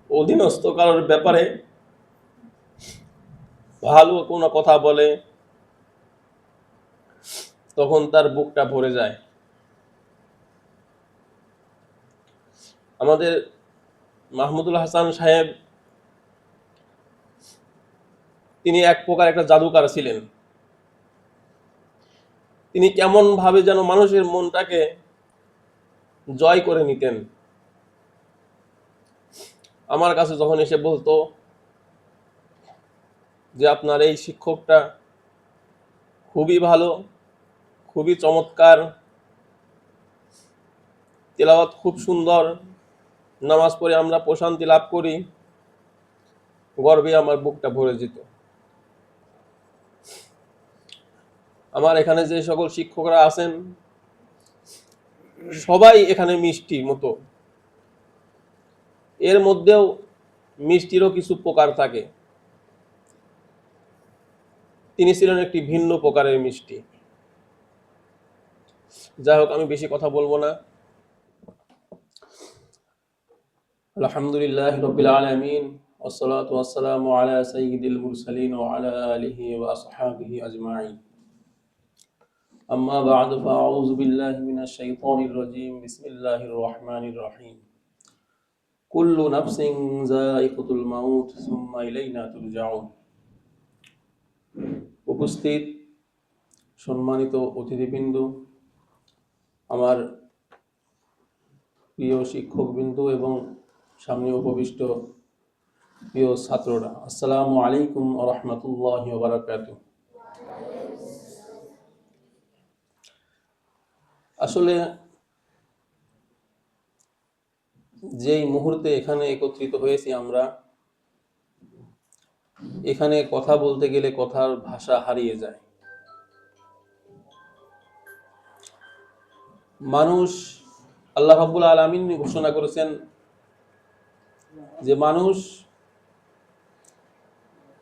অধীনস্থ কারোর ব্যাপারে ভালো কোনো কথা বলে তখন তার বুকটা ভরে যায়। আমাদের মাহমুদুল হাসান সাহেব তিনি এক প্রকার একটা জাদুকার ছিলেন। তিনি কেমন ভাবে যেন মানুষের মনটাকে জয় করে নিতেন। আমার কাছে যখন এসে বলতো যে আপনার এই শিক্ষকটা খুবই ভালো, খুবই চমৎকার, তেলাওয়াত খুব সুন্দর, নামাজ পড়ে আমরা প্রশান্তি লাভ করি, গর্বে আমার বুকটা ভরে যেত। আমার এখানে যে সকল শিক্ষকরা আছেন সবাই এখানে মিষ্টির মতো, এর মধ্যেও মিষ্টিরও কিছু প্রকার থাকে। তিনি ছিলেন একটি ভিন্ন প্রকারের মিষ্টি। যাই হোক, আমি বেশি কথা বলবো না। আলহামদুলিল্লাহ রাব্বিল আলামিন ওয়াসসালাতু ওয়াসসালামু আলা সাইয়্যিদিল মুরসালিন ওয়া আলা আলিহি ওয়া আসহাবিহি আজমাইন। আম্মা বা'দু ফাআউযু বিল্লাহি মিনাশ শাইতানির রাজীম। বিসমিল্লাহির রহমানির রহিম। কুল্লু নাফসিন যায়িকাতুল মাউত সুম্মা ইলাইনা তুরজাউন। উপস্থিত সম্মানিত অতিথিবৃন্দ, আমার প্রিয় শিক্ষকবৃন্দ এবং সামনে উপবিষ্ট প্রিয় ছাত্ররা, আসসালামু আলাইকুম ওয়া রাহমাতুল্লাহি ওয়া বারাকাতুহু। আসলে যেই মুহূর্তে এখানে একত্রিত হয়েছি আমরা, এখানে কথা বলতে গেলে কথার ভাষা হারিয়ে যায়। মানুষ, আল্লাহ রাব্বুল আলামিন ঘোষণা করেছেন যে মানুষ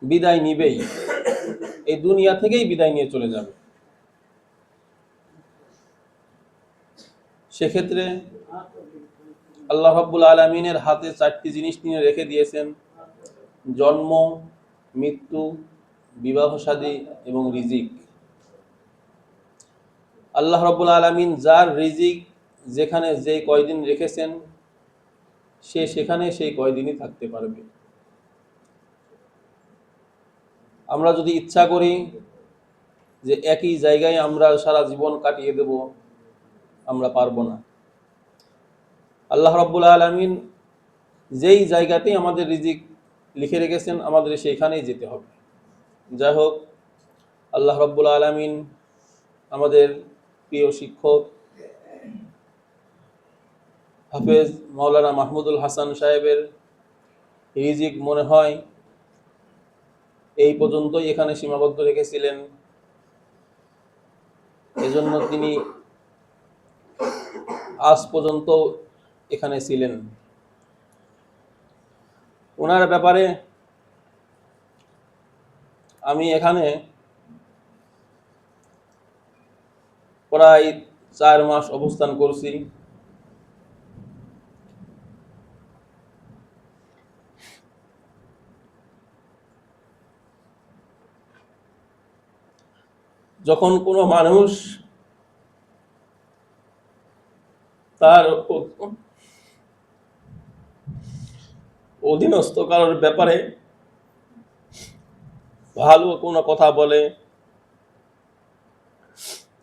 বিদায় নিবেই, এই দুনিয়া থেকেই বিদায় নিয়ে চলে যাবে। সেক্ষেত্রে আল্লাহ রাব্বুল আলামিনের হাতে 4টি জিনিস তিনি রেখে দিয়েছেন: জন্ম, মৃত্যু, বিবাহ শাদী এবং রিজিক। আল্লাহ রাব্বুল আলামিন যার রিজিক যেখানে যে কয়দিন রেখেছেন, সে সেখানে সেই কয়দিনই থাকতে পারবে। আমরা যদি ইচ্ছা করি যে একই জায়গায় আমরা সারা জীবন কাটিয়ে দেব, আমরা পারবো না। আল্লাহ রাব্বুল আলামিন যেই জায়গাতেই আমাদের রিজিক লিখে রেখেছেন, আমাদের সেইখানেই যেতে হবে। যাই হোক, আল্লাহ রাব্বুল আলামিন আমাদের প্রিয় শিক্ষক হাফেজ মাওলানা মাহমুদুল হাসান সাহেবের রিজিক মনে হয় এই পর্যন্তই এখানে সীমাবদ্ধ রেখেছিলেন। এজন্য তিনি আজ পর্যন্ত এখানে ছিলেন। ওনার ব্যাপারে আমি এখানে প্রায় 4 মাস অবস্থান করছি। যখন কোনো মানুষ তার অধীনস্থ কারোর ব্যাপারে ভালো কোনো কথা বলে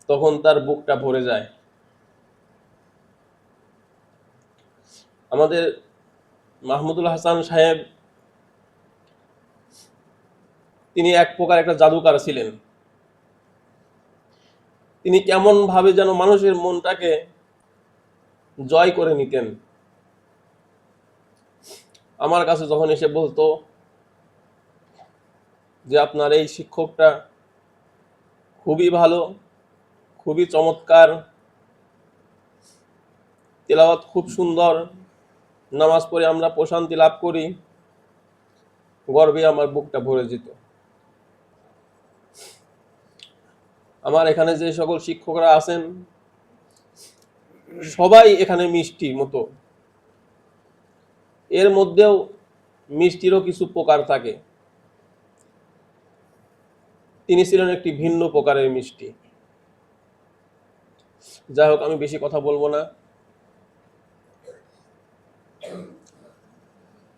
তখন তার বুকটা ভরে যায়। আমাদের মাহমুদুল হাসান সাহেব তিনি এক প্রকার একটা জাদুকার ছিলেন। তিনি কেমন ভাবে যেন মানুষের মনটাকে জয় করে নিতেন। আমার কাছে যখন এসে বলতো যে আপনার এই শিক্ষকটা খুবই ভালো, খুবই চমৎকার, তেলাওয়াত খুব সুন্দর, নামাজ পড়ে আমরা প্রশান্তি লাভ করি, গর্বে আমার বুকটা ভরে যেত। আমার এখানে যে সকল শিক্ষকরা আছেন সবাই এখানে মিষ্টির মতো, এর মধ্যেও মিষ্টিরও কিছু প্রকার থাকে। তিনি ছিলেন একটি ভিন্ন প্রকারের মিষ্টি। যাই হোক, আমি বেশি কথা বলবো না।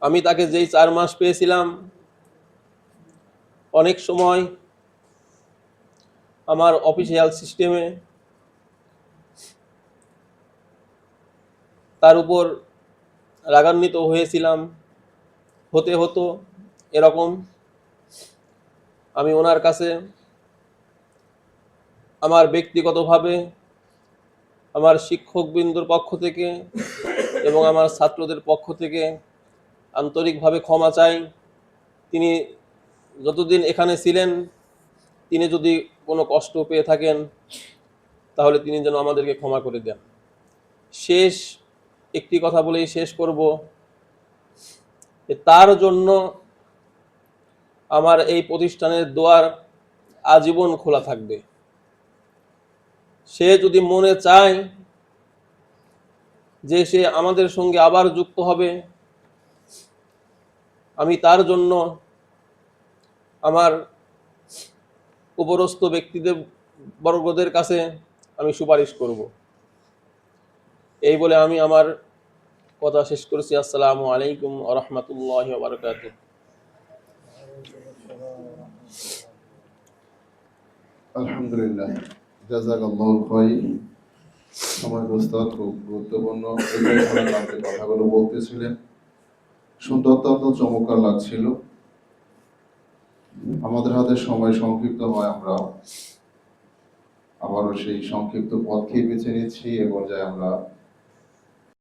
আমি তাকে যেই 4 মাস পেয়েছিলাম, অনেক সময় আমার অফিসিয়াল সিস্টেমে তার উপর রাগান্বিত হয়েছিলাম, হতো এরকম। আমি ওনার কাছে আমার ব্যক্তিগতভাবে, আমার শিক্ষকবৃন্দর পক্ষ থেকে এবং আমার ছাত্রদের পক্ষ থেকে আন্তরিকভাবে ক্ষমা চাই। তিনি যতদিন এখানে ছিলেন, তিনি যদি কোনো কষ্ট পেয়ে থাকেন, তাহলে তিনি যেন আমাদেরকে ক্ষমা করে দেন। শেষ একটি কথা বলেই শেষ করব, তার জন্য আমার এই প্রতিষ্ঠানের দুয়ার আজীবন খোলা থাকবে। সে যদি মনে চায় যে সে আমাদের সঙ্গে আবার যুক্ত হবে, আমি তার জন্য আমার উপরস্থ ব্যক্তিদের বর্গদের কাছে আমি সুপারিশ করব। এই বলে আমি আমার কথা শেষ করছি। আসসালামু আলাইকুম ওয়া রাহমাতুল্লাহি ওয়া বারাকাতুহু। আলহামদুলিল্লাহ, জাযাকাল্লাহু খাইর। আমার উস্তাদ খুব গুরুত্বপূর্ণ আপনি কথাগুলো বলতেছিলেন, শুনতে অত্যন্ত চমৎকার লাগছিল। আমাদের হাতে সময় সংক্ষিপ্ত হয়, আমরা আবারও সেই সংক্ষিপ্ত পথকেই বেছে নিচ্ছি। এ পর্যায়ে আমরা